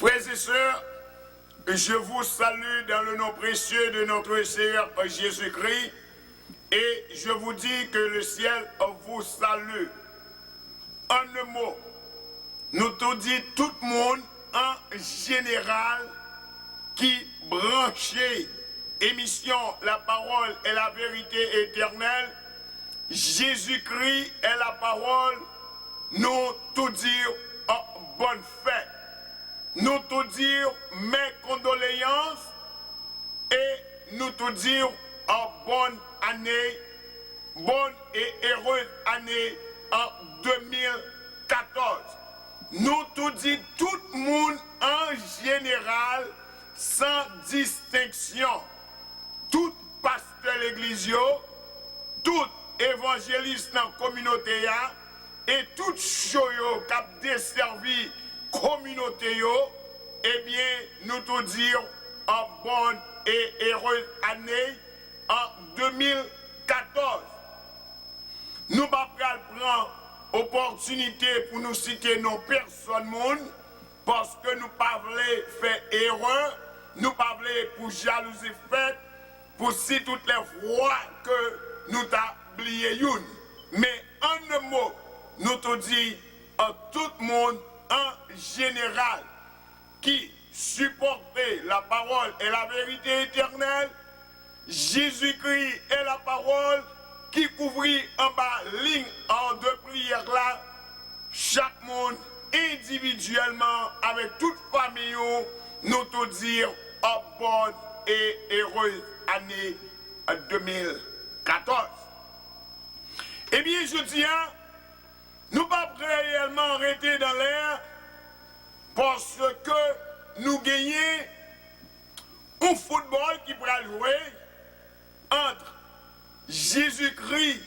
Frères et sœurs, je vous salue dans le nom précieux de notre Seigneur Jésus-Christ et je vous dis que le ciel vous salue. En un mot, nous te disons tout le monde en général qui branchait émission La parole est la vérité éternelle. Jésus-Christ est la parole. Nous tout dire en bonne fête. Nous tout dire mes condoléances et nous tout dire en bonne année, bonne et heureuse année en 2014. Nous tout dit tout le monde en général, sans distinction. pasteur l'église, tout évangéliste dans la communauté, et tout chose qui a desservi la communauté, eh bien, nous te disons en bonne et heureuse année en 2014. Nous ne pouvons pas prendre l'opportunité pour nous citer nos personnes, parce que nous ne pouvons pas faire erreur, nous ne pouvons pas pour jalousie faite, pour si toutes les fois que nous t'avons oublié une. Mais en un mot, nous te disons à tout le monde en général qui supportait la parole et la vérité éternelle, Jésus-Christ est la parole qui couvrit en bas ligne en deux prières là, chaque monde individuellement avec toute famille, nous te dire en bonne et heureuse année 2014. Eh bien, je dis, nous ne pouvons pas réellement arrêter dans l'air parce que nous gagnons un football qui pourra jouer entre Jésus-Christ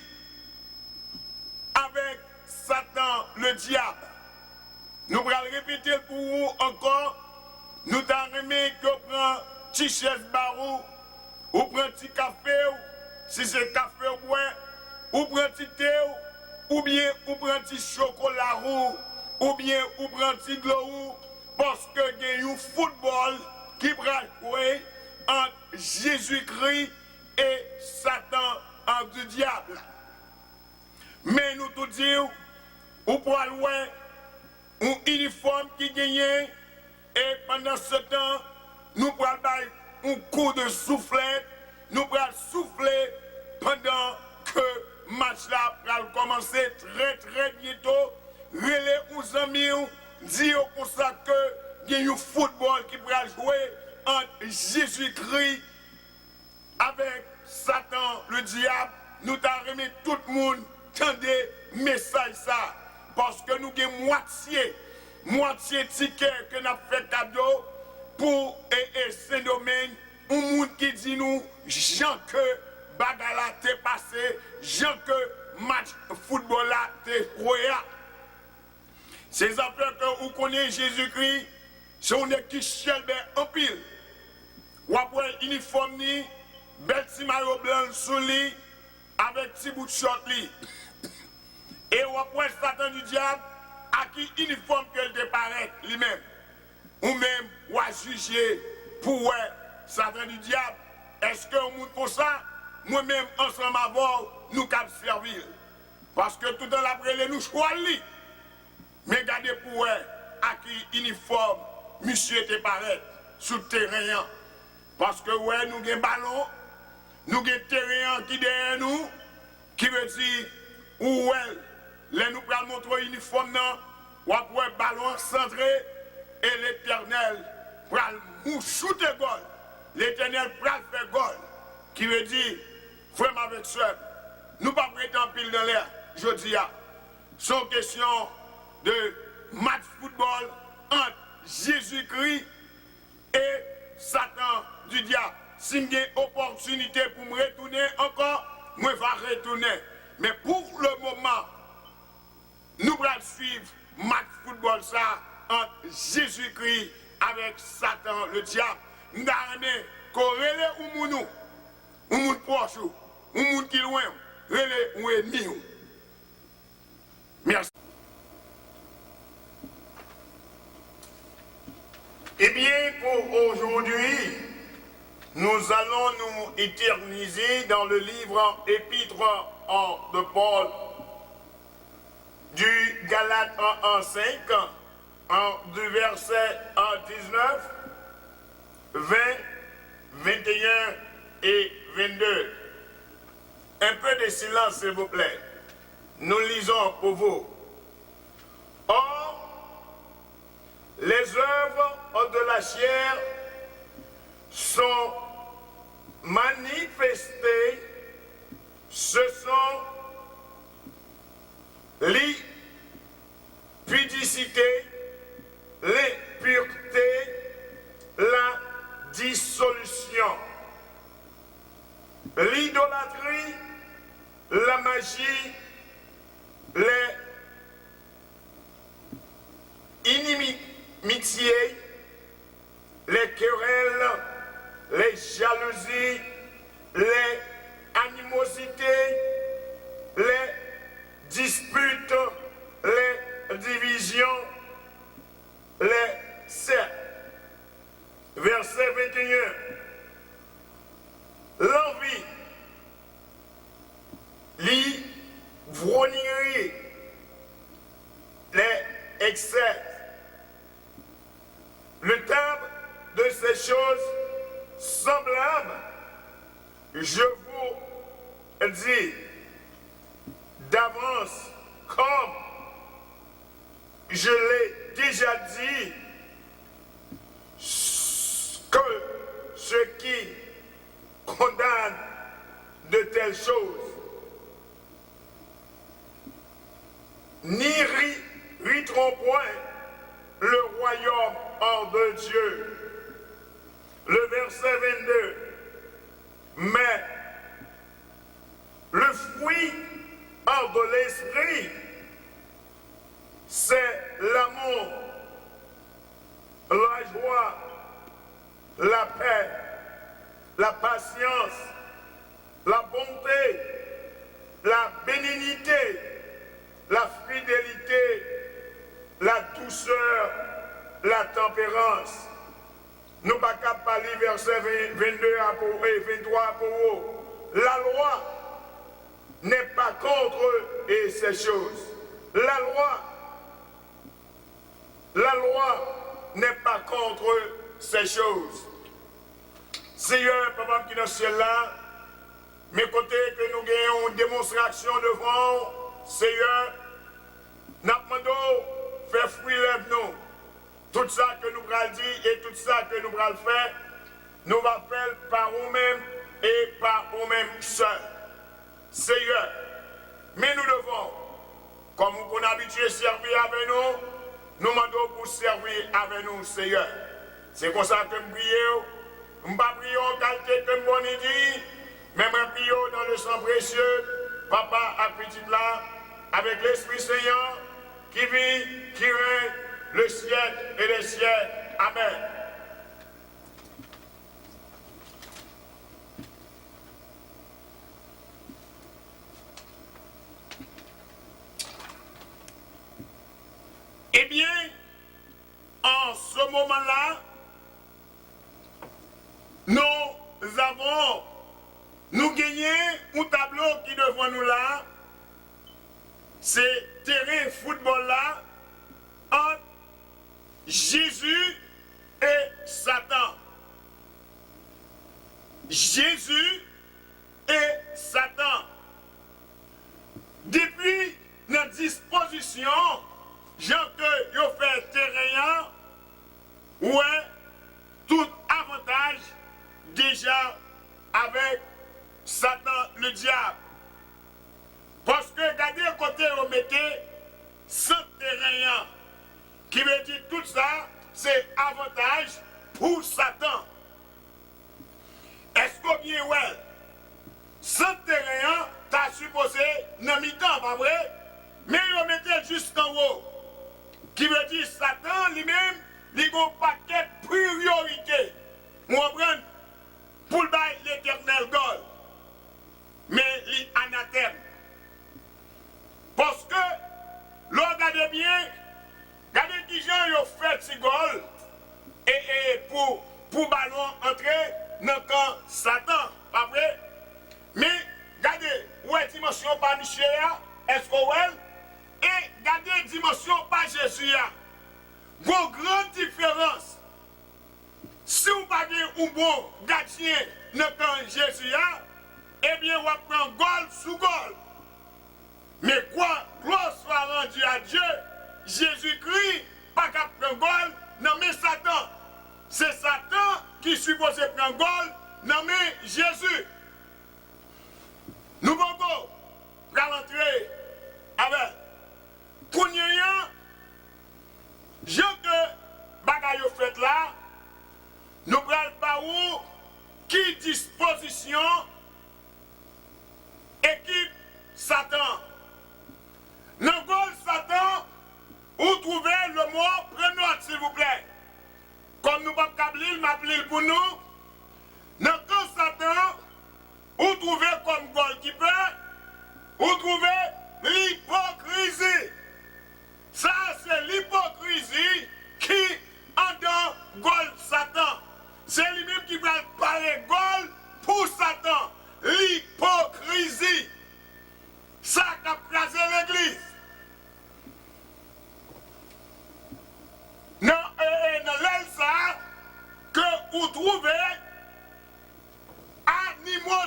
avec Satan, le diable. Nous allons répéter pour vous encore. Nous t'avons aimé que prend petit chaise barou, ou prend petit café, si c'est café au bois, ou prend petit thé, ou bien ou prend petit chocolat roux, ou bien ou prend petit de l'eau, parce que il y a un football qui va jouer entre Jésus-Christ et Satan, entre le diable. Mais nous te disons, ou pour aller un uniforme qui gagne, et pendant ce temps, nous prenons un coup de soufflet, nous prenons souffler pendant que le match là va commencer très bientôt. Relais aux amis, dire comme ça que il y a un football qui va jouer entre Jésus-Christ avec Satan, le diable. Nous t'avons remis tout le monde, tendez message ça, parce que nous avons moitié ticket que nous avons fait cadeau pour Saint-Domingue, un monde qui dit nous, Jean que Bagala t'est passé, Jean que match football là t'est joué. Ces affaires que vous connaissez Jésus-Christ, c'est une qui chelbe en pile. Ou après uniforme ni, bel petit maillot blanc sous lui, avec petit bout de short li. Et ou après Satan du diable, à qui uniforme qu'elle déparaît lui-même. Ou même, ou à juger pour Satan du diable. Est-ce que monde pour ça, moi-même, ensemble avant, nous cap servir. Parce que tout dans l'après, nous choisissons. Mais regardez pour à qui uniforme, monsieur était paraît sur le terrain. Parce que ouais, nous avons un ballon, nous avons un terrain qui est derrière nous, qui veut dire, où là nous prenons notre uniforme, ou après ballon centré, et l'Éternel prend nous shooter goal. L'Éternel prend faire goal. Qui veut dire, frère avec soeur, nous ne pas prêter en pile dans l'air, je dis, sans question de match football entre Jésus-Christ et Satan du diable. Si j'ai une opportunité pour me retourner encore, je vais retourner. Mais pour le moment, nous allons suivre match football ça entre Jésus-Christ avec Satan le diable. Nous allons corréler ou nous, ou nous proche, ou nous qui loin, relais ou ennemi. Merci. Eh bien, pour aujourd'hui, nous allons nous éterniser dans le livre épître de Paul du Galates 1:5, du verset 19, 20, 21 et 22. Un peu de silence, s'il vous plaît. Nous lisons pour vous. Or, les œuvres de la chair sont manifestées, ce sont l'impudicité, l'impureté, la dissolution, l'idolâtrie, la magie, les inimitiés, les querelles, les jalousies, les animosités, les disputes, les divisions, les sectes. Verset 21. L'envie, l'ivrognerie, les excès. Le terme de ces choses semblables, je vous dis d'avance, comme je l'ai déjà dit, que ceux qui condamnent de telles choses n'hériteront point le royaume hors de Dieu. Le verset 22. Mais le fruit hors de l'esprit, c'est l'amour, la joie, la paix, la patience, la bonté, la bénignité, la fidélité, la douceur, la tempérance. Nous ne pouvons pas parler verset 22 et 23 pour vous. La loi n'est pas contre ces choses. La loi n'est pas contre ces choses. Seigneur, papa qui est dans ce ciel-là, mes côtés que nous gagnons une démonstration devant, Seigneur, nous demandons, fais fruit lève-nous. Tout ça que nous allons dire et tout ça que nous allons faire, nous allons faire par nous-mêmes et par nous-mêmes seuls. Seigneur, mais nous devons, comme nous sommes habitués à servir avec nous, nous demandons pour servir avec nous, Seigneur. C'est comme ça que nous prions. Nous ne prions pas en qualité comme bon dit, mais nous prions dans le sang précieux, papa à petit là, avec l'Esprit Seigneur qui vit, qui règne, le siècle et les siècles. Amen. Eh bien, en ce moment-là, nous gagnons un tableau qui est devant nous là, c'est terrain football là, entre Jésus et Satan. Jésus et Satan. Depuis notre disposition, Jean que vous fait terrain, ouais, tout avantage déjà avec Satan le diable. Parce que regardez le côté où vous mettez sans terrain, qui veut dire tout ça, c'est avantage pour Satan. Est-ce que bien ouais, sans terrain, t'as supposé dans mi-temps, pas vrai? Mais vous mettez jusqu'en haut, qui veut dire Satan lui-même, il a un paquet de priorité. Vous comprenez? Pour le bail l'éternel God. Mais l'anathème. Parce que, l'on regarde bien, regardez qui gens ont fait ce goal et pour ballon entrer dans le camp Satan. Pas vrai? Mais, regardez, où est la dimension par Michel, est-ce qu'on voit? Et regardez la dimension par Jésus. Il y a une grande différence. Si vous n'avez pas un bon gardien dans le camp Jésus, eh bien, vous prenez goal sous goal. Mais quoi, gloire soit rendue à Dieu, Jésus-Christ, pas qu'à prendre goal, non mais Satan. C'est Satan qui est supposé prendre goal, non mais Jésus. Nous pouvons rentrer avec Kounyan, je que bagaille fait là, nous prenons par où, qui disposition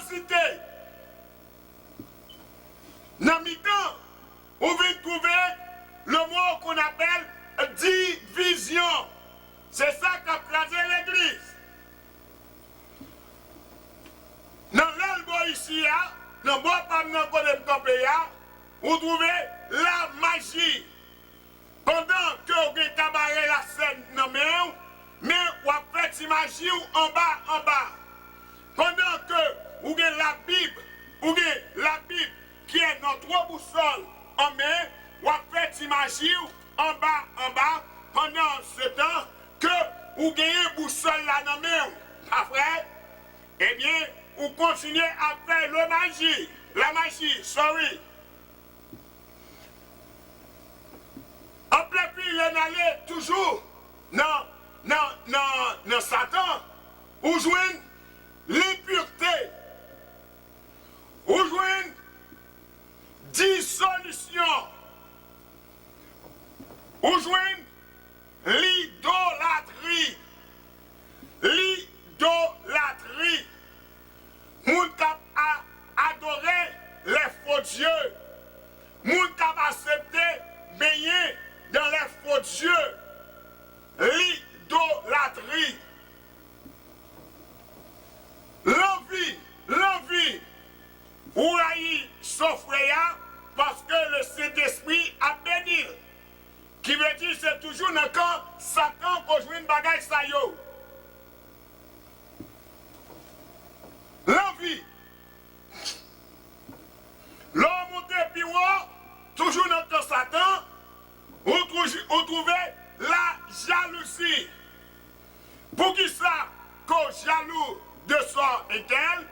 animosité. Dans mi-temps, on vient trouver le mot qu'on appelle division. C'est ça qui a crasé l'église. Dans l'elbo ici, dans le bois pas dans le côté vous trouvez la magie. Pendant que vous avez cabaret la scène dans mais vous avez fait magie en bas. Pendant que vous avez la Bible qui est notre boussole en main, vous avez fait magie en bas. Pendant ce temps que vous avez boussole là dans main, après, eh bien, vous continuez à faire la magie, sorry. En plein pays, il allait toujours dans Satan, où joignent l'impureté, où joignent dissolution, où joignent l'idolâtrie. Moun kap adorer les faux dieux. Moun kap accepter baigner dans les faux dieux. L'idolâtrie. L'envie. Ou aïe Sofréa parce que le Saint-Esprit a béni. Qui veut dire c'est toujours dans quand Satan conjoint une bagaille sa yo. L'envie. L'homme monté plus haut, toujours dans le Satan, on trouvait la jalousie. Pour qui ça, qu'on jaloux de sort et tel,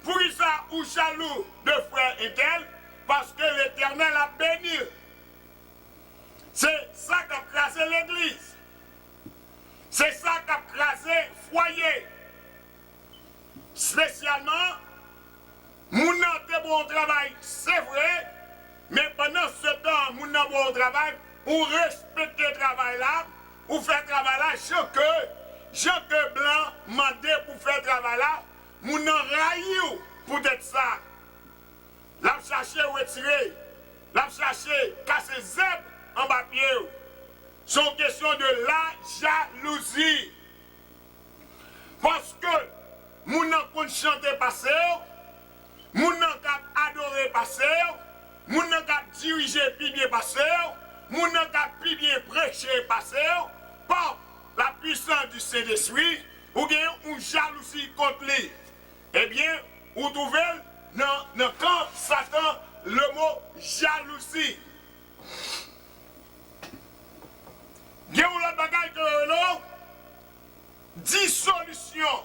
pour qui ça, ou jaloux de frère et tel, parce que l'Éternel a béni. C'est ça qui a crasé l'église. C'est ça qui a crasé foyer. Spécialement, moun nan te bon travail, c'est vrai, mais pendant ce temps, moun nan bon travail, ou respecter le travail là, ou faire travail là, Jean que Blanc mandé pour faire travail là, moun nan raillou pour être ça. L'a cherché retirer, l'a cherché casser zèbre en bas pied. C'est une question de la jalousie. Parce que moun nan kon chante passer, moun nan kap adorer passer, moun nan kap diriger pi bien passer, moun nan kap pi bien prêcher passer, par la puissance du Saint-Esprit, ou bien une jalousie contre lui. Eh bien, vous trouvez dans quand Satan le mot jalousie. Il y a une bagaille que l'on dissolution.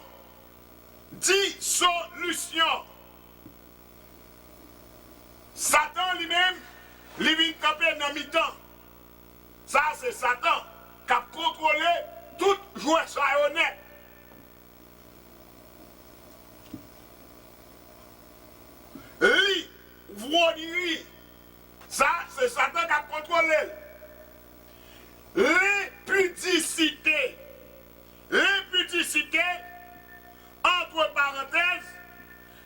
Satan lui-même, il vient camper dans mi-temps. Ça, c'est Satan qui a contrôlé tout joueur honnête. Lui, ça, c'est Satan qui a contrôlé. L'impudicité, entre parenthèses,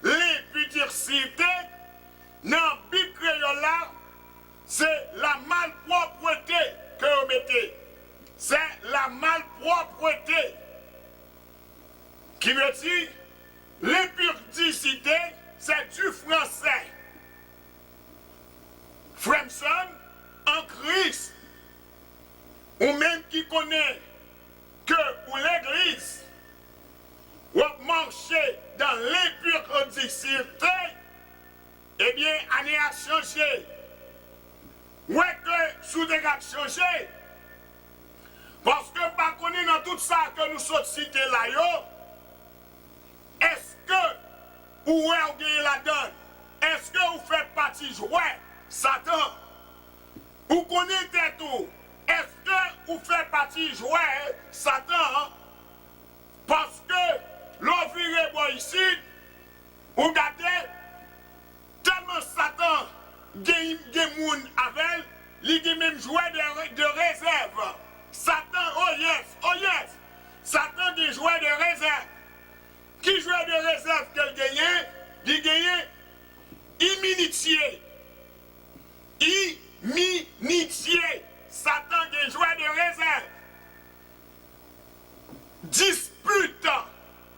l'impudicité, dans la Bible créole là, c'est la malpropreté que vous mettez. C'est la malpropreté. Qui veut dire, l'impudicité, c'est du français. Fremson, en Christ, ou même qui connaît que pour l'église, ou marcher dans l'impudicité, eh bien, on a changé. Ou est que sous des gars changé? Parce que pas connaît dans tout ça que nous sommes cités là, est-ce que vous avez la donne? Est-ce que vous faites partie jouer Satan? Vous connaissez tout? Est-ce que vous faites partie jouer Satan? Parce que l'environnement ici, vous regardez, tellement Satan gagne moun avec, il gagne même jouer de réserve. Satan, oh yes, Satan dit jouer de réserve. Qui joue de réserve qu'elle gagne, dit inimitié. Inimitié. Satan qui joie de réserve. Dispute.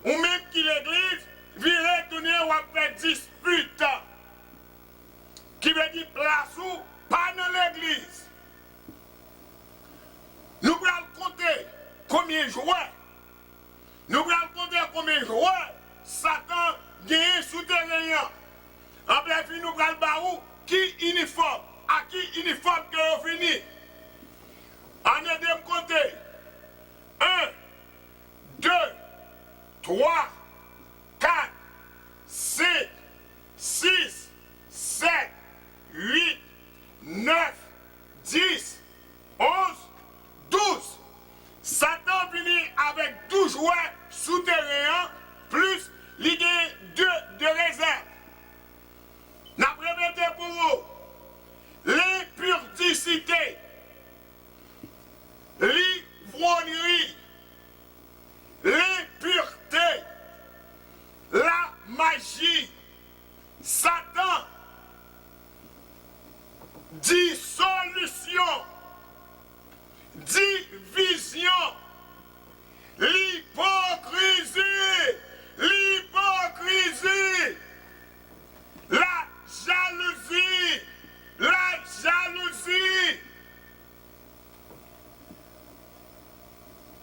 Ou même qui l'église, virer tourner ou faire dispute. Qui veut dire place ou pas dans l'église. Nous allons compter combien de joueurs. Nous allons compter combien de joueurs Satan gagne souterrain. En bref, nous allons voir qui uniforme. À qui uniforme que vous fini. En aidez-moi compter. 1, 2, 3, 4, 5, 6, 7, 8, 9, 10, 11, 12. Satan finit avec 12 joueurs souterrains, plus l'idée de réserve. N'a présenté pour vous l'impudicité, l'ivrognerie, l'impureté, la magie, Satan, dissolution, division, l'hypocrisie, la jalousie,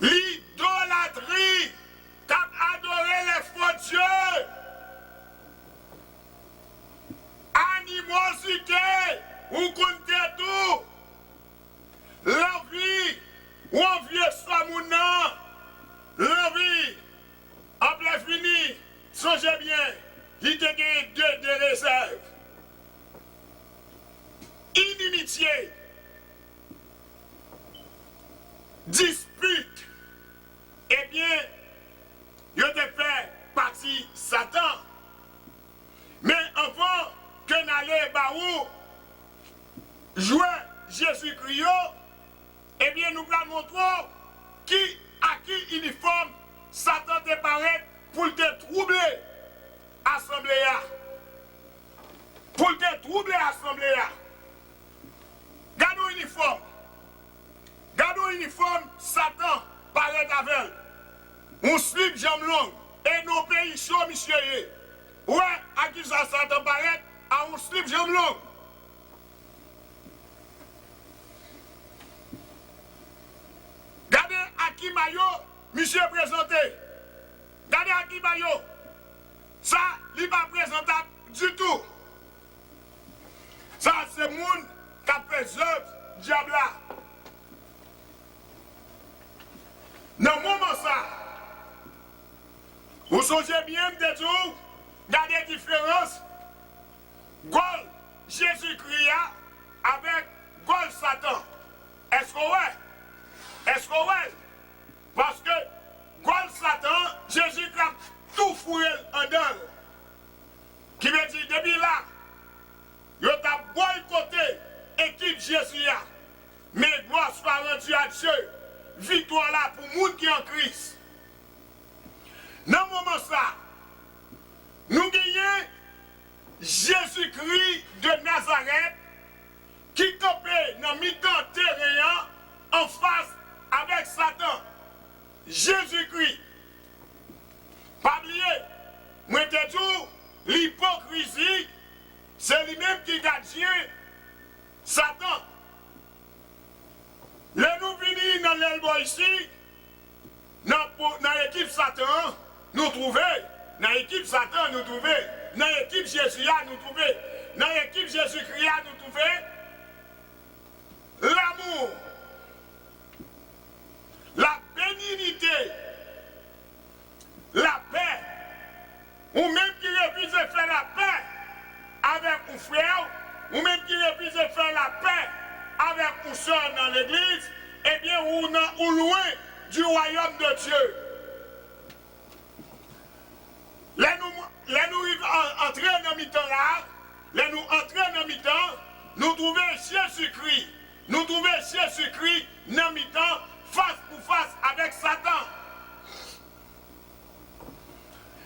l'idolâtrie, cap adorer les faux dieux, animosité, ou comptez tout, l'envie, ou envieux soit mon nom, l'envie, en plein fini, songez bien, il te gagne deux de réserve. Inimitié, dispute, eh bien, il te fait partie Satan. Mais avant que n'allait Baou jouer Jésus-Christ, eh bien, nous allons montrer à qui uniforme Satan te paraît pour te troubler l'assemblée. Pour te troubler l'assemblée. Gardons uniforme. Gardons uniforme, Satan paraît avec. On slip jambe longue. Et nos pays chauds, monsieur. Ouais, à qui ça Satan paraît à un slip jambe longue. Gardez à qui maillot, monsieur présenté. Gardez à qui maillot. Ça, il n'est pas présentable du tout. Ça, c'est le monde qui a fait œuvre diable là. Dans le moment ça, vous songez bien de tout, regardez la différence, Gol Jésus-Christ avec Gol Satan. Est-ce qu'on ouais? Est-ce qu'on ouais? Parce que Gol Satan, Jésus-Christ a tout fouillé en dedans. Qui veut dire, depuis là, il a boycotté l'équipe Jésus. Mais gloire soit rendue à Dieu. Victoire là pour le monde qui est en Christ. Dans le moment ça, nous gagnons Jésus-Christ de Nazareth qui campait dans le mi-temps terrain en face avec Satan. Jésus-Christ. Pas oublier, moi je dis, l'hypocrisie, c'est lui-même qui gardien Satan. Le nous venons dans l'elbow ici, dans l'équipe Satan, nous trouvons, dans l'équipe Satan, nous trouvons, dans l'équipe Jésus, nous trouvons, dans l'équipe Jésus-Christ, nous trouvons l'amour, la bénignité, la paix, ou même qui refuse de faire la paix avec un frère, ou même qui refuse de faire la paix avec une soeur dans l'église, eh bien, ou loin du royaume de Dieu. Là, nous entrons dans mi-temps là, là, nous entrons dans mi-temps, nous trouvons Jésus-Christ. Nous trouvons Jésus-Christ dans mi-temps, face pour face avec Satan.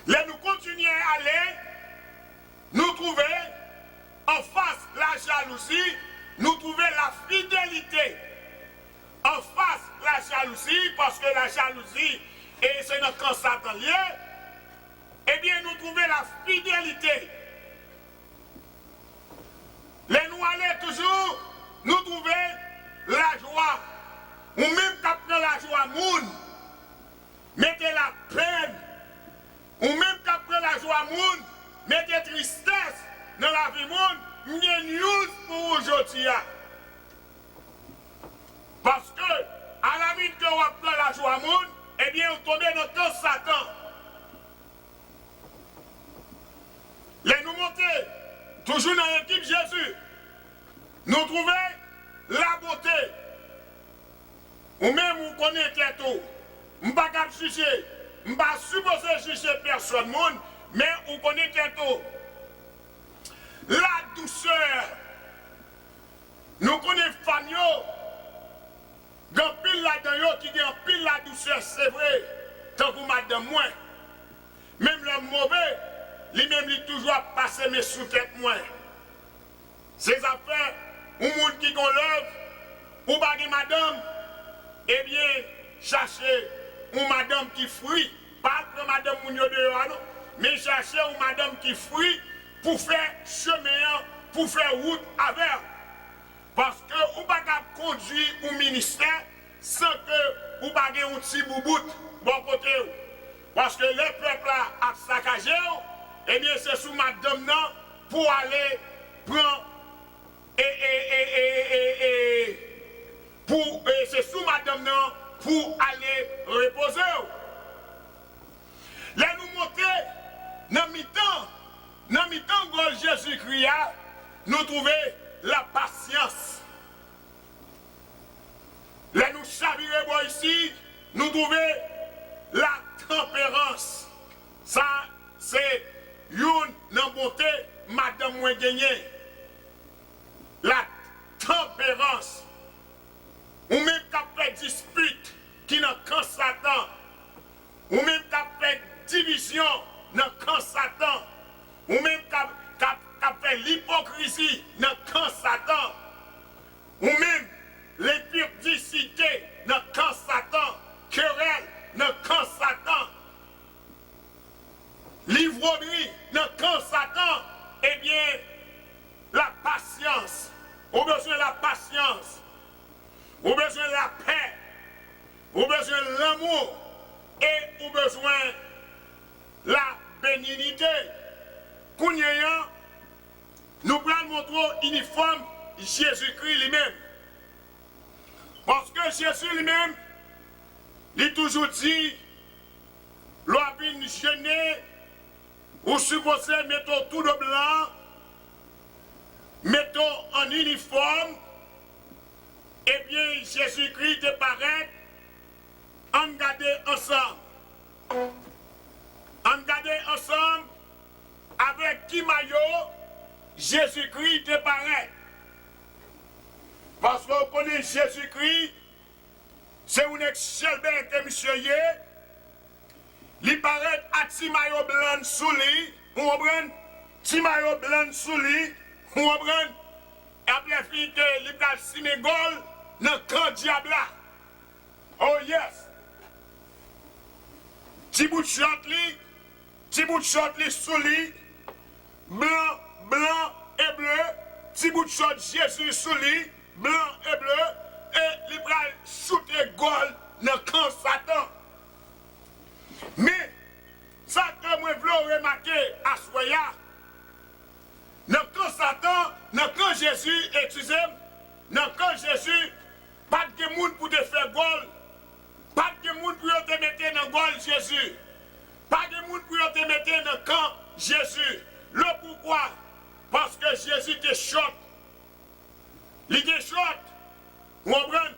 Là, nous continuons à aller, nous trouvons jalousie, nous trouvons la fidélité. En face la jalousie, parce que la jalousie, et c'est notre camp Satan lié, eh bien nous trouvons la fidélité. Les nous allons toujours, nous trouvons la joie. Ou même qu'après la joie, moun, mettez la peine. Ou même qu'après la joie, moun, mettez tristesse dans la vie, moun, une news pour aujourd'hui. Parce que, à la minute que vous apprenez la joie, moun, eh bien, vous tombez dans le camp Satan. Les nous monter, toujours dans l'équipe Jésus, nous trouvons la beauté. Ou même vous connaissez tout. Je ne suis pas capable de juger. Je ne suis pas supposé juger personne, monde, mais vous connaissez tout. La douceur. Nous connaissons Fanyo. Dans pile là-dedans, qui dit en pile la douceur, c'est vrai. Tant que madame moi. Même le mauvais, lui-même, il toujours passé mes sous-têtes moi. Ces affaires, ou monde qui l'œuvre, ou baguer madame, eh bien, cherchez une madame qui fruit, pas que madame Mounio de non, mais cherchez une madame qui fruit pour faire chemin, pour faire route avec. Parce que vous ne pouvez pas conduire un ministère sans que vous n'ayez un petit boubout bon côté. Parce que le peuple a saccagé, eh bien, c'est sous madame non pour aller prendre c'est sous madame non pour aller reposer. Là nous monter dans mi-temps Jésus-Christ, nous trouvons la patience. Là nous chavirons ici, nous trouvons la tempérance. Ça, c'est une bonté, madame moins gagnée. La tempérance. Ou même qui fait dispute qui n'a qu'un Satan. Ou même qui fait division n'a qu'un Satan. Ou même qui fait l'hypocrisie n'a qu'un Satan. Ou même l'impudicité n'a qu'un Satan. Querelle n'a qu'un Satan. L'ivronerie n'a qu'un Satan. Eh bien, la patience. Au besoin de la patience. Au besoin de la paix. Au besoin de l'amour. Et au besoin de la bénignité. Kounyeyan, nous prenons notre uniforme Jésus-Christ lui-même. Parce que Jésus lui-même, il a toujours dit, l'obin gêné, ou supposé mettre tout de blanc, mettons en uniforme, eh bien Jésus-Christ te paraît, en garder ensemble. En garder ensemble avec qui maillot Jésus-Christ te paraît. Parce qu'on connaît Jésus-Christ, c'est un excellent que monsieur y est. Il paraît à petit maillot blanc sous lui, on comprend? Petit maillot blanc sous lui, on comprend? Et après, il que a Sénégal dans le camp diable. Oh yes! Petit bout de short li sous lui, blanc, blanc et bleu. Petit bout de short Jésus sous lui, blanc et bleu. Et il va shooter goal dans le camp Satan. Mais, ça que moi je veux remarquer à Soya, dans le camp Satan, dans le camp Jésus, excusez-moi, dans le camp Jésus, pas de monde pour te faire goal. Pas de monde pour te mettre dans le goal Jésus. Pas de monde pour te mettre dans le camp Jésus. Le pourquoi? Parce que Jésus te shot. Il te shot. Vous comprenez?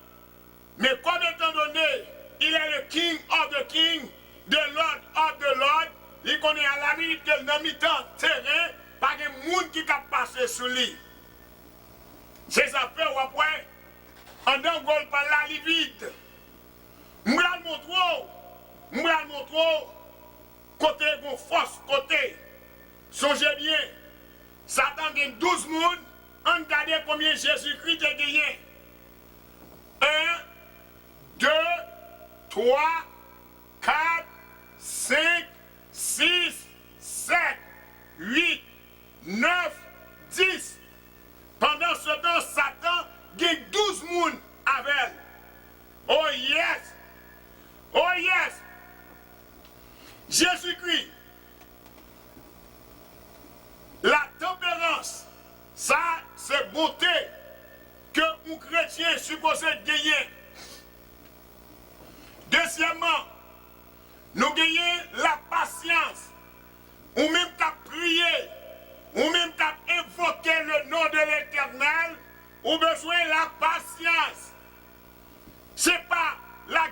Mais comme étant donné, il est le King of the King, the Lord of the Lord, il connaît à la minute que dans mi-temps terrain, pas de monde qui a passé sur lui. Ces affaires, après, en d'un gol par là, il vide. Moi, je montre, côté, mon force, côté. Songez bien, Satan a 12 personnes on regarde combien Jésus-Christ a gagné. 1, 2, 3, 4, 5, 6, 7, 8, 9, 10. Pendant ce temps, Satan a 12 personnes avec. Oh yes! Oh yes! Jésus-Christ, la tempérance, ça c'est beauté que un chrétien est supposé gagner. Deuxièmement, nous gagnons la patience, ou même qu'à prier, ou même qu'à invoquer le nom de l'Éternel, ou besoin de la patience. C'est pas la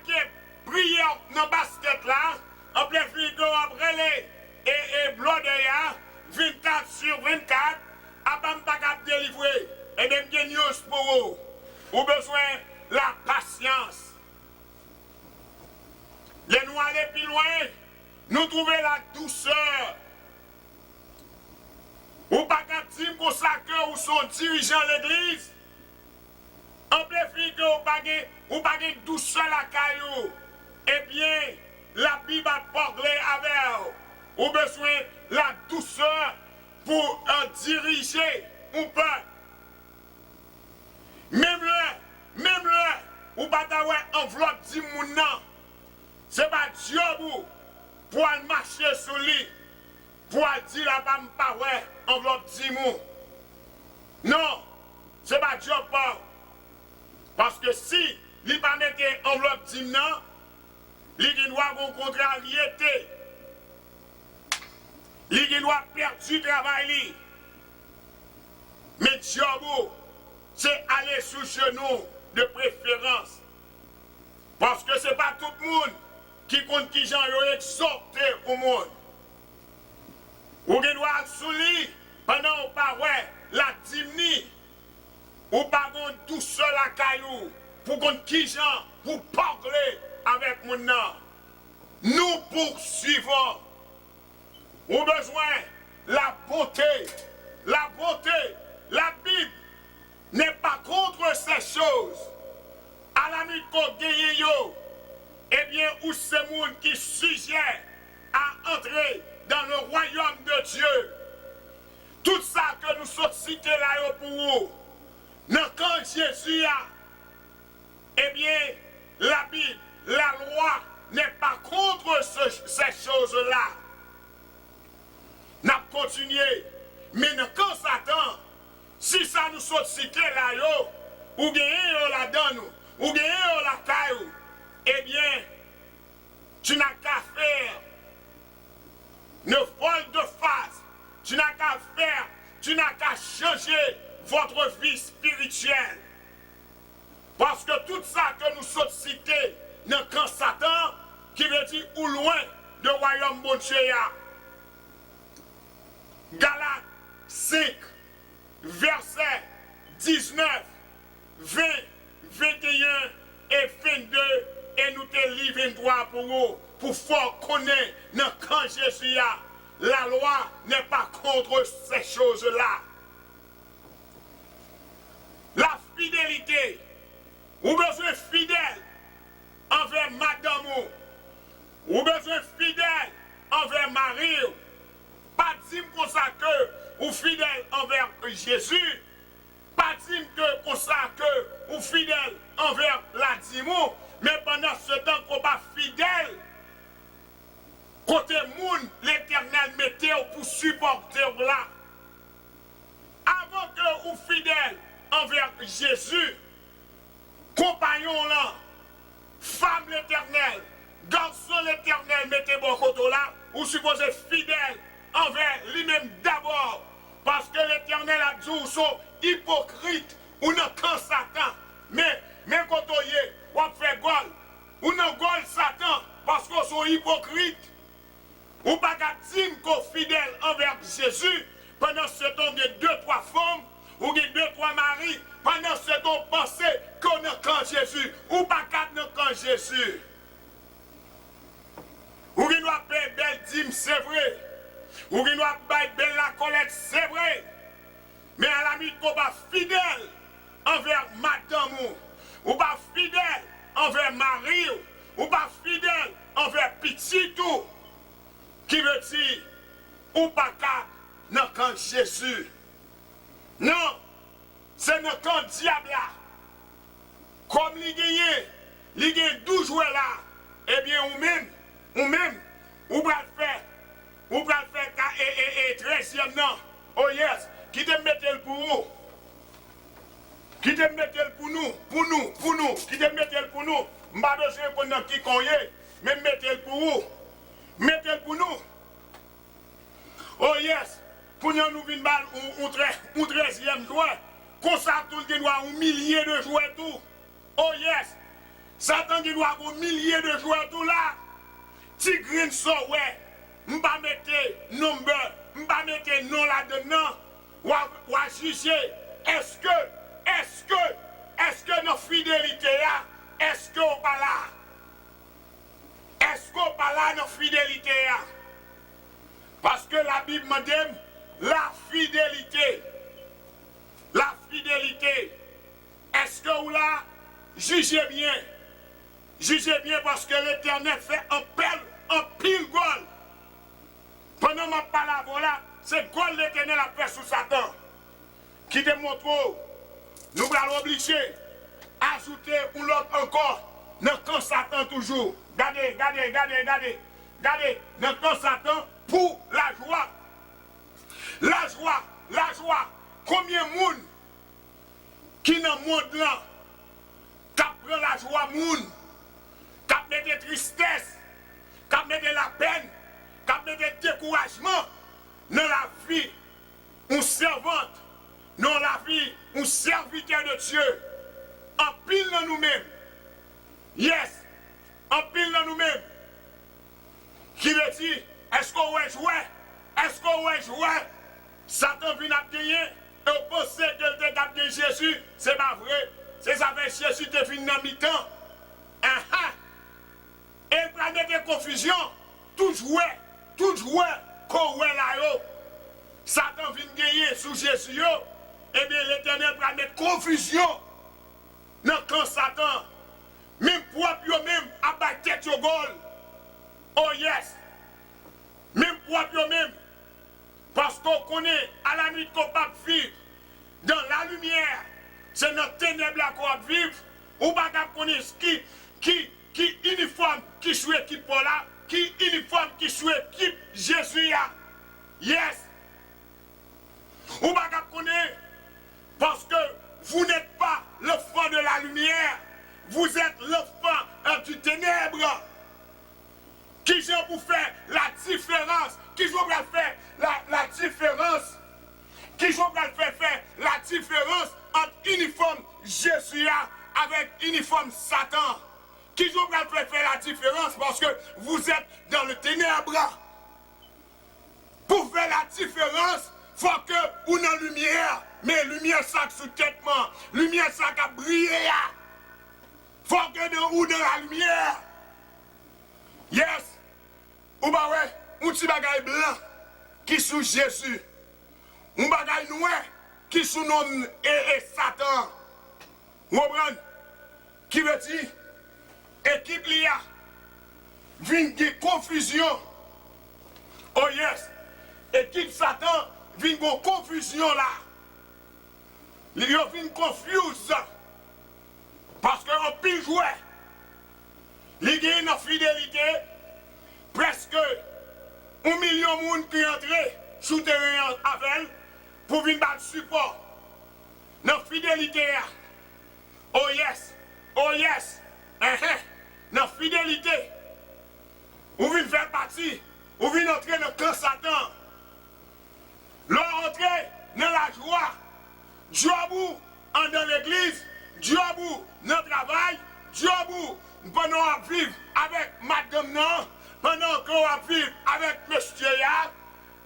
prière dans le basket là, en plein frigo, après et blodeya, 24 sur 24, à Bambagap délivré, et même des news pour vous. Ou besoin de la patience. Les nous aller plus loin, nous trouvons la douceur. Ou pas qu'à dire qu'on s'accueille ou son dirigeant de l'église, en plein frigo, ou pas de douceur la caillou. Eh bien, la Bible a parlé avec vous. Ou besoin de la douceur pour diriger un peuple. Même là, ou pas d'avoir enveloppe du monde. C'est pas Dieu pour marcher sur lui, pour dire la femme pas ouais, enveloppe du monde. Non, c'est pas Dieu pas. Parce que si il ne pas mettre enveloppe du monde, il doit avoir une contrariété. Il doit perdre du travail. Mais Dieu, c'est aller sous genou de préférence. Parce que ce n'est pas tout le monde qui compte qui j'en ai exhorté au monde. Ou qui doit sous lui pendant qu'on parle la dîme, ou pas qu'on douceur la caillou, pour qu'on qui j'en pour parler avec mon nom. Nous poursuivons. Ou besoin la beauté. La beauté. La Bible n'est pas contre ces choses. À la nuit qu'on gagne, eh bien, où c'est monde qui sujet à entrer dans le royaume de Dieu. Tout ça que nous sommes cités là pour vous. Quand Jésus a, eh bien, la Bible, la loi n'est pas contre ces choses-là. N'a continué. Mais quand Satan, si ça nous saute cité là, ou gagnez la donne, ou gagnez la caillou, eh bien, tu n'as qu'à faire ne vol de face. Tu n'as qu'à faire, tu n'as qu'à changer votre vie spirituelle. Parce que tout ça que nous sommes cités dans quand Satan, qui veut dire ou loin de royaume bon Dieu. Galates 5, verset 19, 20, 21 et 22, et nous te livrons 23 pour vous, pour faire connaître dans quand Jésus a. La loi n'est pas contre ces choses-là. La fidélité, ou besoin fidèle envers madame, ou besoin fidèle envers Marie. Pas dire comme ça que ou fidèle envers Jésus, pas dire que comme ça que ou fidèle envers la Dimon, mais pendant ce temps qu'on pas fidèle, côté moun, l'Éternel mettait pour supporter là. Avant que ou fidèle envers Jésus, compagnon là, femme l'Éternel, garçon l'Éternel mettez bon côté là, ou supposé fidèle envers lui-même d'abord, parce que l'Éternel a dit sont hypocrites ou non quand Satan, mais quand on y est, on fait gol, ou non gol Satan, parce qu'on sont hypocrites, ou pas qu'à dire qu'on fidèle envers Jésus, pendant ce temps de 2-3 femmes, ou de 2-3 maris, pendant ce temps pensez qu'on est quand Jésus, ou pas qu'à quand Jésus. Ou qui doit payer belle dîme, c'est vrai. Ou qui doit payer belle la collecte, c'est vrai. Mais à la mi qu'on pas fidèle envers madame ou pas fidèle envers mari ou pas fidèle envers petit tout, qui veut dire ou pas qu'à dans le camp Jésus. Non, c'est dans le camp diable là. Comme il gagne 12 joueurs là, eh bien ou même, ou va le faire 13e non. Oh yes, qui te mette le pour vous? Qui te mette le pour nous, qui te mette le pour nous? M'pas besoin pour nous qui connaît, mais mettez le pour vous. Mettez le pour nous. Oh yes, pour nous venir mal un 13e joueur, comme ça tout le doit un millier de joueurs tout. Oh yes, Satan qui doit un millier de joueurs tout là. Tigrin so ouais, m'pas mettre number, m'pas mettre nom là-dedans. Ou juger, est-ce que notre fidélité là, est-ce qu'on pas là? Est-ce qu'on pas là notre fidélité là? Parce que la Bible me dit la fidélité. Est-ce que vous là, jugez bien parce que l'Éternel fait un pile gol. Pendant ma parole là, c'est gol l'Éternel a fait sous Satan. Qui démontre, nous allons obliger à ajouter un autre encore, dans le camp Satan toujours. Regardez, dans le camp Satan pour la joie. La joie. Combien de monde qui dans le monde là, qui prend la joie monde, qui met des tristesses, qui met de la peine, qui met des découragements dans la vie, une servante, dans la vie, un serviteur de Dieu, en pile dans nous-mêmes. Yes, en pile dans nous-mêmes. Qui veut dire, est-ce qu'on va jouer? Satan vient à gagner, et on pense que le gagné Jésus, c'est pas vrai. C'est ça que Jésus te venu dans mi-temps. Et il prend des confusions, tout jouer, qu'on voit là-haut. Satan vient gagner sous Jésus, et bien l'Éternel va mettre confusion dans le camp Satan. Même propre même à battre tête au gol. Oh yes. Même propre même. Parce qu'on connaît à la nuit qu'on peut vivre dans la lumière. C'est notre ténèbre qu'on va vivre. Ou pas qu'on connaît qui uniforme qui joue équipe là. Qui uniforme qui joue équipe Jésus. Yes. Ou pas qu'on connaît. Parce que vous n'êtes pas l'enfant de la lumière. Vous êtes l'enfant du ténèbre. Qui j'ai pour faire la différence? Qui j'ai pour faire la différence? Qui j'ai pour faire la différence entre uniforme Jésus avec uniforme Satan? Qui j'ai pour faire la différence parce que vous êtes dans le ténèbre? Pour faire la différence, il faut que vous dans la lumière. Mais lumière ça sous têtement, lumière ça qui a brillé. Faut que ou dans la lumière. Yes. Ou bah ouais, un petit bagage blanc qui sous Jésus. Un bagage noir qui sous nom et Satan. Vous comprenez? Qui veut dire équipe l'IA vient de confusion. Oh yes. Équipe Satan vient de confusion là. Ils viennent confuse. Parce qu'on peut jouer. Il y a une fidélité. Presque 1 million de monde qui entrent sous le terrain avec pour venir battre support. Dans fidélité. Oh yes. Dans fidélité. Vous venez faire partie. Vous venez entrer dans le camp Satan. L'on entre dans la joie. Diabou dans l'église. Diabou dans le travail. Diabou pendant à vivre avec madame non. Pendant qu'on va vivre avec monsieur ya,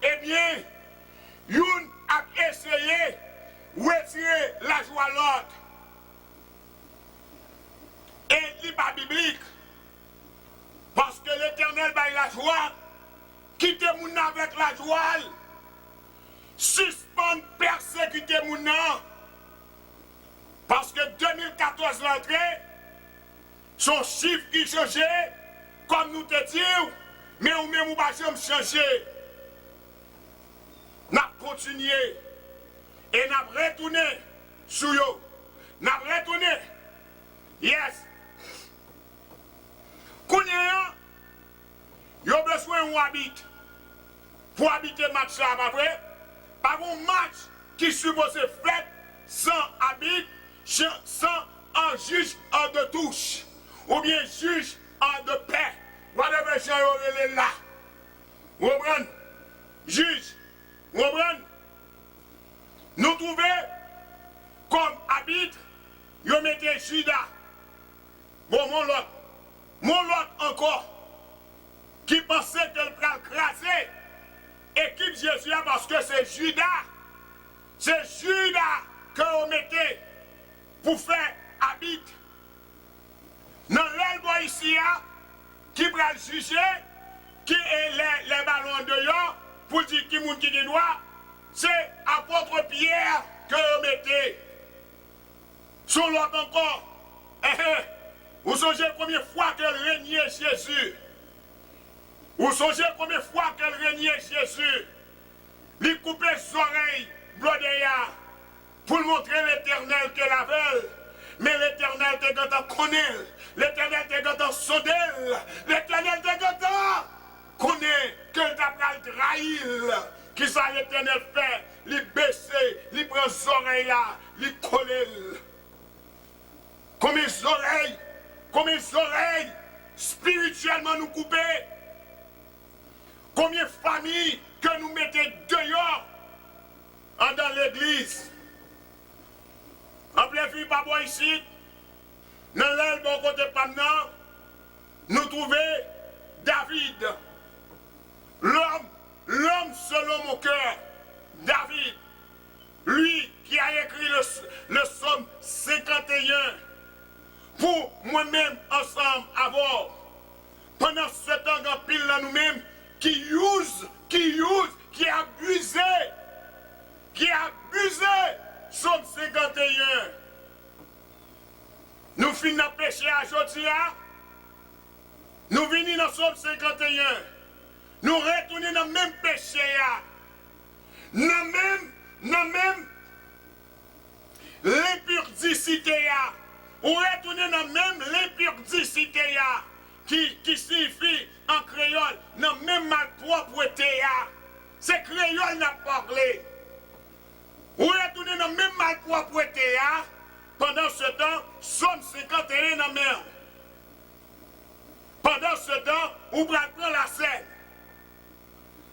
eh bien, yon a essayé de retirer la joie à l'autre. Et il n'est pas biblique. Parce que l'Éternel baille la joie, quitte moun avec la joie, suspend persécution. persécuter mon nom. Parce que 2014 l'entrée, son chiffre qui changeait, comme nous te disons, mais ou même ou pas jamais changer. N'a continué et n'a retourné sur eux. N'a retourné. Yes. Kounia, yo besoin ou habite pour habiter match ça, pas vrai? Pas un match qui suppose fait sans habite, sans un juge en de touche, ou bien juge en de paix. Whatever gens est là. Vous comprenez? Juge. Vous comprenez? Nous trouvons comme habite, vous mettez Judas. Bon, mon lot encore, qui pensait qu'elle pourrait craser équipe Jésus parce que c'est Judas que vous mettez pour faire habite. Dans l'elbois ici, qui va juger, qui est les ballons de yon, pour dire qui moun qui dit droit, c'est apôtre Pierre que vous mettez. Sur l'autre encore, vous songez combien de fois qu'elle régnait Jésus? Vous songez combien de fois qu'elle régnait Jésus? Lui couper les oreilles, blodéa, pour montrer l'éternel qu'elle avait. Mais l'éternel te gâte connaît. L'éternel te gâte sondel. L'éternel te gâte connaît que t'a pas trahir. Qui ça l'éternel fait? Lui baisser, lui prend les oreilles là, lui coller. Combien d'oreilles spirituellement nous couper? Combien de familles que nous mettons dehors dans l'église? En plein fille, papa ici, dans l'aile bon côté maintenant, nous trouvons David, l'homme selon mon cœur, David, lui qui a écrit le psaume 51, pour moi-même ensemble avoir, pendant ce temps, il y a pile là nous-mêmes qui abusé, psaume 51. Nous finissons de pécher à Jodia, nous venons dans psaume 51, nous retournons dans le même péché, dans même l'impudicité, ou retourner dans même l'impudicité qui signifie en créole, dans même malpropreté. C'est créole n'a parlé. Ou retourner dans même malpropreté pendant ce temps, somme 51 dans mer. Pendant ce temps, on va prendre la scène.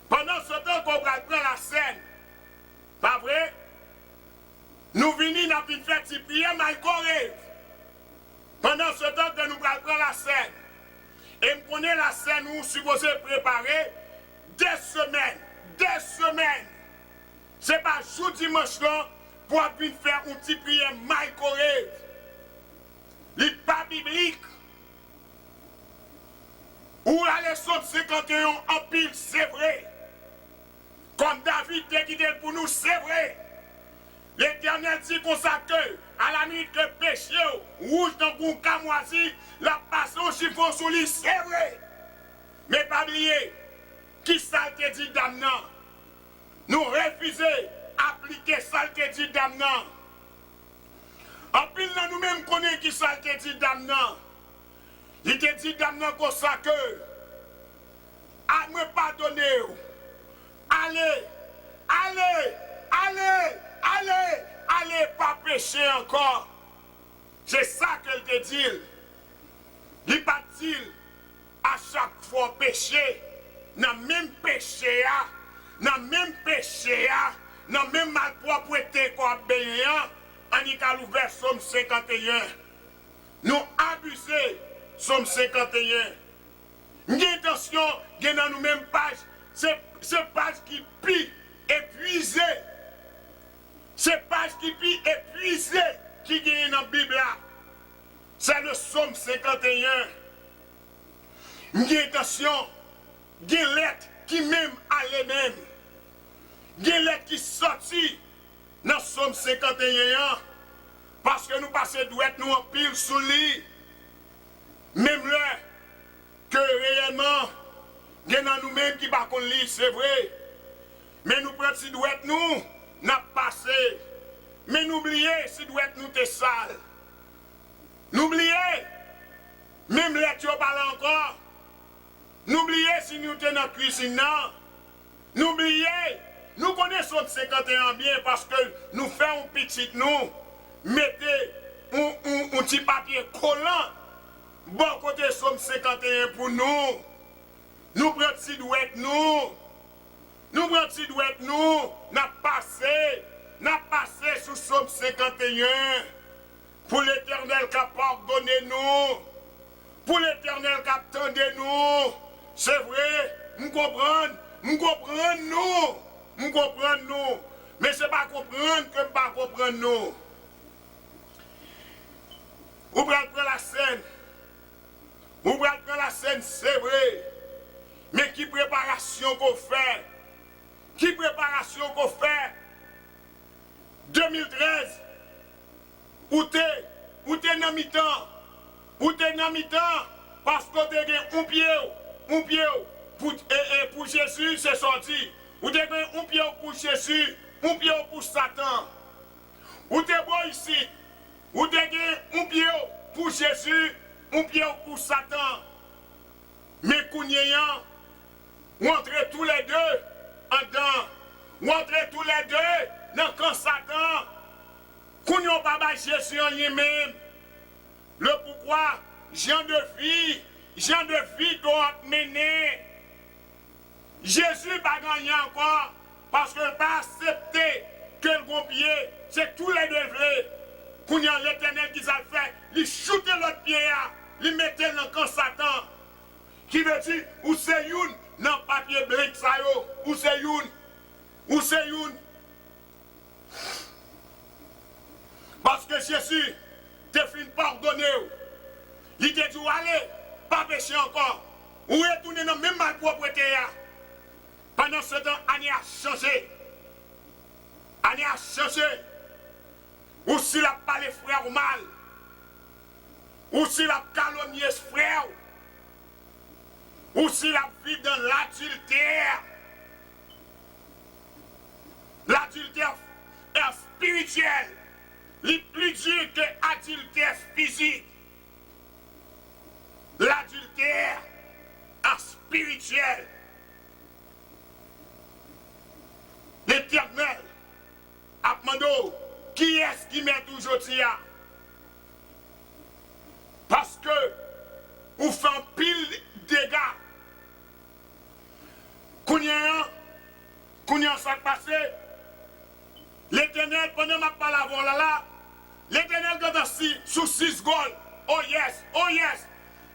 Pendant ce temps qu'on va prendre la scène. Pas vrai? Nous venons dans une fête si prière mal correct. Pendant ce temps que nous allons prendre la scène, et nous prenons la scène où nous sommes supposés préparer des semaines. Ce n'est pas jour dimanche là pour faire une petite prière mal correct. Ce n'est pas biblique. Ou la leçon de 51 en pile, c'est vrai. Comme David t'a dit pour nous, c'est vrai. L'Éternel dit qu'on s'accueille à la nuit que péché rouge dans un camoisi, la passe au chiffon sous lui, c'est vrai. Mais pas oublier, qui ça te dit damnant? Nous refusons d'appliquer ça te dit damnant. En pile, nous-mêmes connaissons qui ça te dit damnant. Il te dit damnant qu'on s'accueille. À me pardonner. Allez, pas pécher encore. C'est ça qu'elle te dit. Il pas dit à chaque fois pécher, dans même péché, dans même malpropreté qu'on béant, on y a ouvert Somme 51. Nous abusons Somme 51. Nous attention, dans nous mêmes pages, c'est page qui plie, épuisée. C'est page qui plie, épuisée, qui gagne dans la Bible là. C'est le Somme 51. Nous attention, des lettres qui même allaient même. Des lettres qui sortent dans Somme 51, parce que nous passons douette nous en pile sous lit, même là, que réellement, il y a nous-mêmes qui ne pas lire, c'est vrai. Mais nous prenons si douette nous, n'a passé. Mais n'oubliez si douette nous t'es sale. N'oubliez, même là tu parles encore. N'oubliez si nous t'es dans la cuisine, non. N'oubliez, nous connaissons 51 bien parce que nous faisons petit nous. Mettez un petit papier collant. Bon côté somme 51 pour nous. Nous prenons si douette nous. Nous prenons si douette nous. N'a passé sous somme 51. Pour l'Éternel qui a pardonné nous. Pour l'Éternel qui a attendu nous. C'est vrai, nous comprenons nous. Mais ce n'est pas comprendre que nous ne pas comprendre nous. Vous prenez la scène. Vous prenez la scène, c'est vrai. Mais qui préparation qu'on fait? Qui préparation qu'on fait? 2013, où t'es dans mi-temps? Où t'es dans mi-temps? Parce que t'es un pied pour Jésus, c'est sorti. Où t'es un pied pour Jésus, un pied pour Satan. Où t'es bon ici? Où t'es un pied pour Jésus, un pied pour Satan. Mais Kounyeyan, rentrez tous les deux en dedans. Rentrez tous les deux dans le camp Satan. Kounyon pas Jésus en lui-même. Le pourquoi, Jean de vie doit mener. Jésus n'a pas gagné encore parce qu'il n'a pas accepté que le bon pied, c'est tous les deux vrais. Kounyan l'Éternel qui a fait, il chute l'autre pied, il mettait dans le camp Satan. Qui veut dire, où c'est une, dans le papier brique, ça y est, où c'est une. Parce que Jésus te fait pardonner. Il te dit, allez, pas pécher encore. Ou retourner dans la même malpropreté. Pendant ce temps, Annie a changé. Ou s'il a parlé frère mal. Ou s'il a calomnié frère. Ou s'il a vécu dans l'adultère. L'adultère est spirituel. Il est plus dur que l'adultère physique. L'adultère est spirituel. L'Éternel a demandé qui est-ce qui met aujourd'hui là? Parce que vous faites un pile dégâts. Kounyan ça passé. L'Éternel, pendant ma parole là, l'Éternel est sous 6 goals. Oh yes.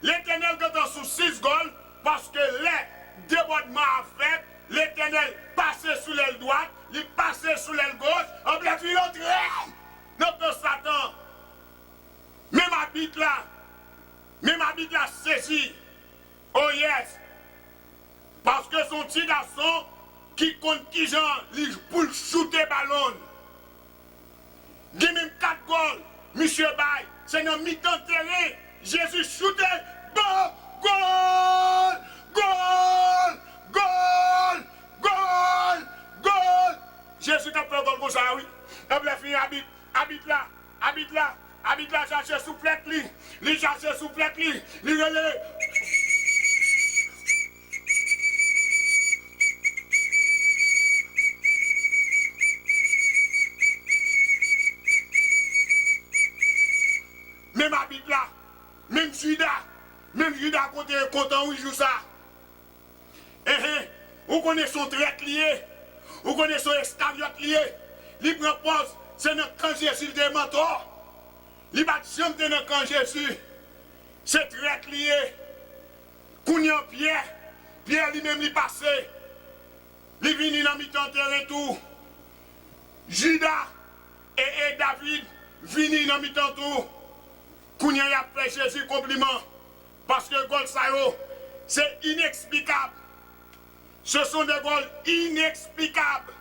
L'Éternel est sous 6 goals parce que les débordements à fait, l'Éternel passait sous l'aile droite, il passait sous l'aile gauche, on peut faire l'autre notre Satan. Même habite là saisi. Oh yes. Parce que son petit garçon qui compte qui genre pour shooter ballon. Il même 4 goals. Monsieur Bay, c'est dans mi-temps terrain. Jésus shooté. Bon, goal! Jésus t'a fait un goal comme ça, oui. Et puis la fille habite là, chercher soufflette, il cherche soufflette, il relève. Même habite là, même Judas côté content où il joue ça. Vous connaissez son trait lié, vous connaissez son escariote lié, il prend pause, c'est dans quand Jésus le mentor. Il va jamais dans quand Jésus, c'est trait lié. Kounyan Pierre lui-même il passé, il vient dans mi-temps terrain tout. Judas et David viennent dans mi-temps tout. Kounyan a fait Jésus compliment. Parce que goal Sayo, c'est inexplicable. Ce sont des goals inexplicables.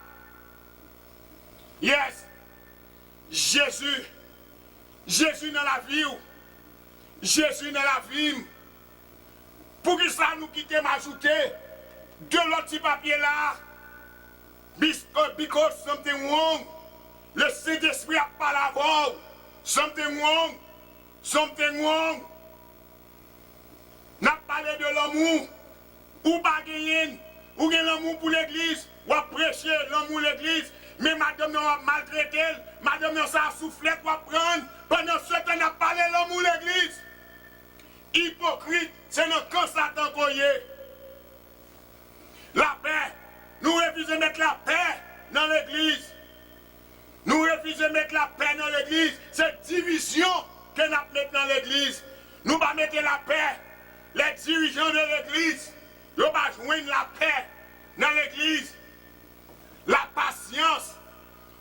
Yes, Jésus dans la vie. Jésus dans la vie. Pour que ça nous quitte m'ajouter de l'autre petit papier là. Because something wrong. Le Saint-Esprit a pas la voix. Something wrong. Something wrong. N'a parlé de l'amour. Ou pas gagner. Ou gagner l'amour pour l'église. Ou à prêcher l'amour l'église. Mais madame nous a maltraité. Madame nous a soufflé pour prendre. Pendant ce temps, n'a parlé l'amour l'église. Hypocrite, c'est notre constatant qu'on y est. La paix. Nous refusons de mettre la paix dans l'église. Nous refusons de mettre la paix dans l'église. C'est division que nous mettons dans l'église. Nous ne mettons pas la paix. Les dirigeants de l'église, ils ne vont pas joindre la paix dans l'église. La patience.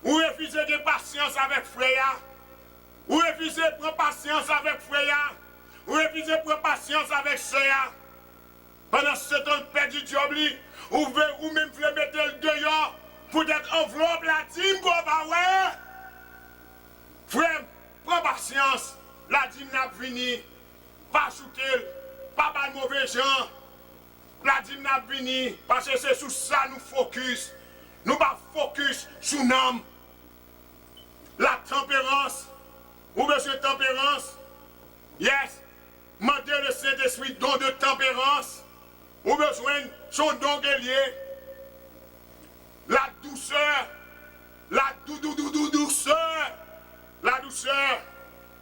Vous refusez de patience avec frère. Vous refusez de prendre patience avec frère. Vous refusez de prendre patience avec soeur. Pendant ce temps, vous perdez du job, ou même vous mettez le dehors pour être enveloppe la dîme, ouais. Frère, prends patience. La dîme n'a pas fini. Pas shooter, pas de mauvais gens. La dîme n'a pas fini. Parce que c'est sur ça nous focus. Nous pas focus sur l'homme. La tempérance. Ou besoin de tempérance. Yes. Mandez le Saint-Esprit don de tempérance. Ou besoin de son don guerrier. La douceur. La douceur. La douceur.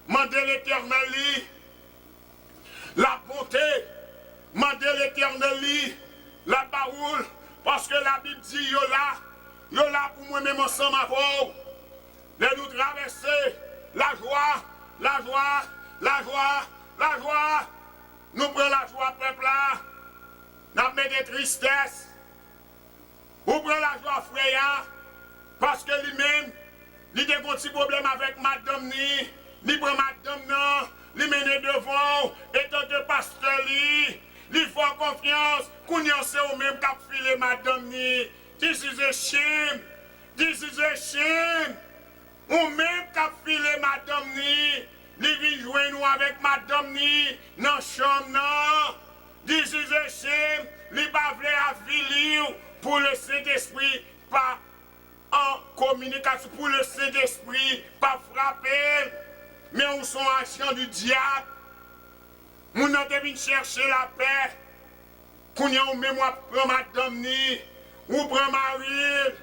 Mandez l'Éternel. La bonté. Mandez l'Éternel. La parole. Parce que la Bible dit, yo là pour moi-même ensemble à vous. De nous traverser la joie, la joie, la joie, la joie. Nous prenons la joie, peuple là. Nous mettons des tristesses. Nous prenons la joie, frère. Parce que lui-même, il a un petit problème avec madame ni. Il prend madame non. Il mène devant. Et tant que pasteur il faut confiance. Qu'on y en sait au même cap filer madame ni. This is a shame. This is a shame. Ou même cap filer madame ni. Il vient jouer nous avec madame ni. Dans la chambre non. This is a shame. Il pas voulu affiler pour le Saint-Esprit. Pas en communication pour le Saint-Esprit. Pas frapper. Mais on sont agents du diable. Nous devons chercher la paix. Qu'on y a un mémoire pour madame ni. Ou pour Marie.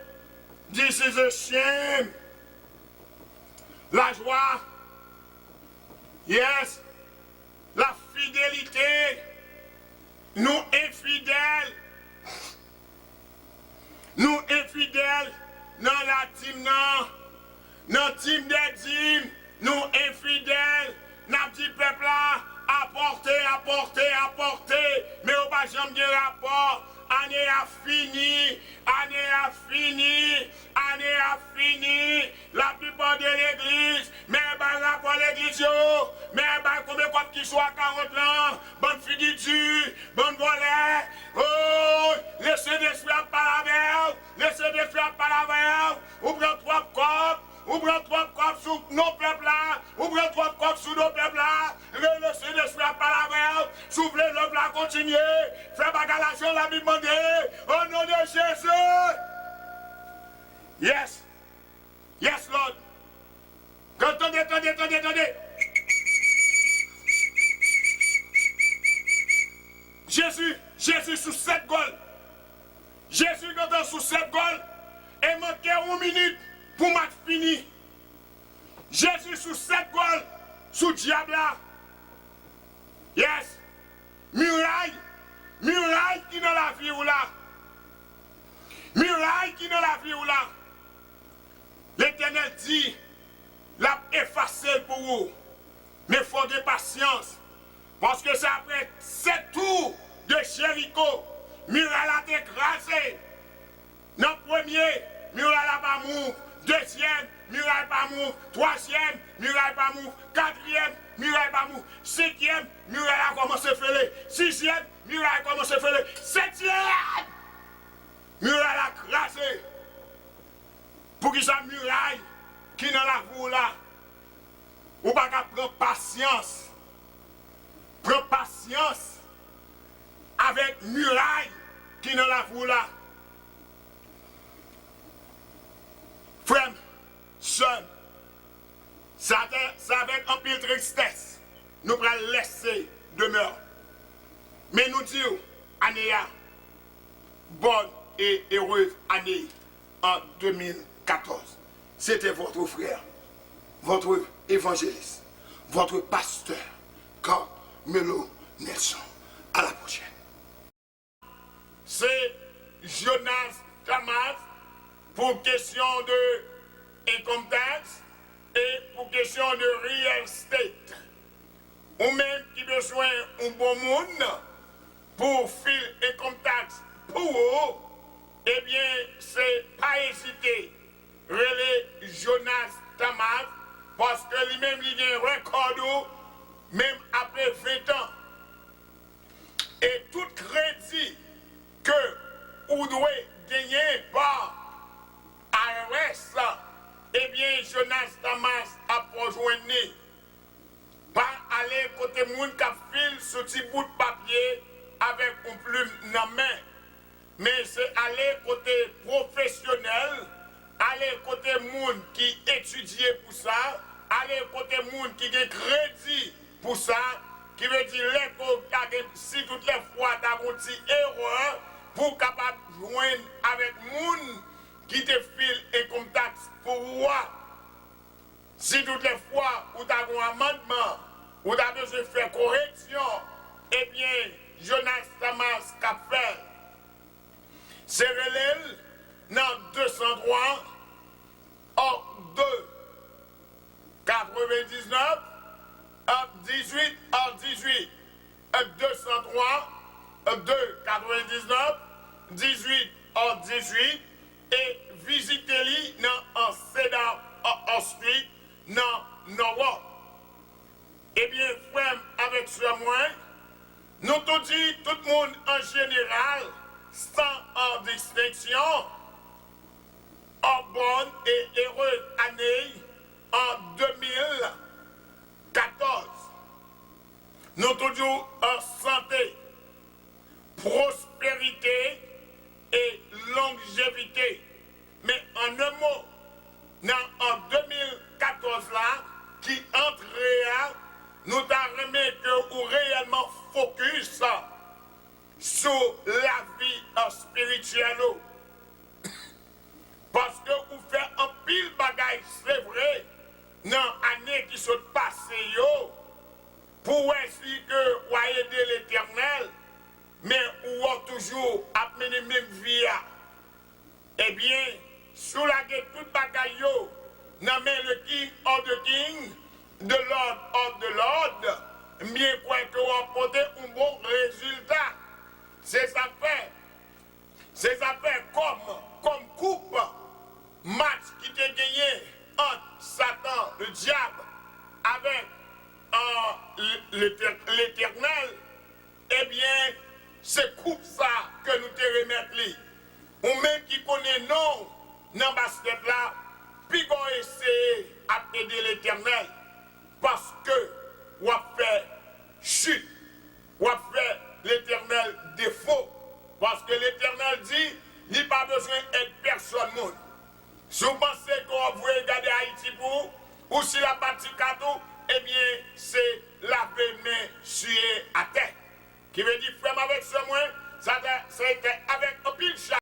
This is a shame. La joie. Yes. La fidélité. Nous infidèles. Nous infidèles. Dans la dîme, non. Dans la dîme des dîmes. Nous infidèles. N'a dit peuple là. Apporter. Mais on va jamais de rapport. Année a fini. La plupart de l'église. Mais rapport l'église. Mais combien de qui soit 40 ans. Bonne figure. Bonne volet. Oh, laissez l'esprit à parler. Ou prend 3 copes. Ou prend 3 copes sous nos peuples là. Ou prend 3 copes sous nos peuples là. Laissez l'esprit à parler. Soufflez l'homme là, continuez. Faites bagarre la Bible demande. Au nom de Jésus. Yes. Yes, Lord. Attendez. Jésus sous 7 goals. Jésus quand sous 7 goals. Et manquait 1 minute pour match fini. Jésus sous 7 goals. Sous diable là. Yes. Muraille qui dans la vie ou là. L'Éternel dit, l'a effacé pour vous. Mais il faut de patience. Parce que c'est après 7 tours de Jéricho, muraille a été écrasé. Dans le premier, muraille n'a pas mou. Deuxième, muraille pas mou. Troisième, muraille pas mou. Quatrième, muraille pas mou. Cinquième, muraille a commencé à faire. Sixième, muraille a commencé à faire. Septième, muraille a crasé. Pour que ça muraille qui dans la cour là, ou pas qu'à prendre patience. Prends patience avec muraille qui dans la cour là. Frère, sœur, ça avec un peu de tristesse, nous allons laisser demeure. Mais nous disons, année, bonne et heureuse année en 2014. C'était votre frère, votre évangéliste, votre pasteur, Carmelo Nelson. À la prochaine. C'est Jonas Damas pour question de income tax et pour question de real estate. Ou même qui besoin un bon monde pour fil income tax pour eux, eh bien, c'est pas hésiter. Relais Jonas Damas parce que lui-même il a un record même après 20 ans. Et tout crédit que vous devez gagner par ARS, eh bien, Jonas Damas a rejoint. Pas aller côté moun qui file ce petit bout de papier avec une plume dans la main. Mais c'est aller côté professionnel, aller côté moun qui étudie pour ça, aller côté moun qui a crédit pour ça, qui veut dire si toutes les fois tu as une erreur pour capable de joindre avec moun qui te file et contact pour moi. Si toutes les fois où tu as un amendement, où tu as besoin de faire correction, eh bien, Jonas Damas qu'a fait. C'est relève dans 203 hors 2 99 hors 18 hors 18 203 2 99 18 hors 18 et visitez-les dans Cedar Street dans Norwalk. Eh bien, frère, avec ce moyen, nous tout dit, tout le monde en général, sans en distinction, en bonne et heureuse année en 2014. Nous toujours en santé, prospérité et longévité. Mais en un mot, en 2014 là, qui entrait, nous avons que vous réellement focus sur la vie spirituelle. Parce que vous faites un pile bagage, c'est vrai, dans l'année qui se passe, pour essayer que vous aider l'Éternel, mais vous avez toujours amené la même vie. Eh bien, sous la gueule toute bagaille, dans le King of the King, de l'ordre of the Lord, bien point que vous apportez un bon résultat. C'est ça fait comme coupe, match qui t'est gagné entre Satan, le diable, avec l'Éternel, eh bien, c'est coupe ça que nous te remettons. Ou même qui connaît non, dans basket là, puis qu'on essaie d'aider l'Éternel, parce que vous avez fait chute, vous avez fait l'Éternel défaut, parce que l'Éternel dit, il n'y a pas besoin d'aide personne. Si vous pensez qu'on va regarder Haïti pour, ou si la partie cadeau, eh bien, c'est laver main sur à terre. Qui veut dire, frère, avec ce moins, ça c'était avec un pile chat.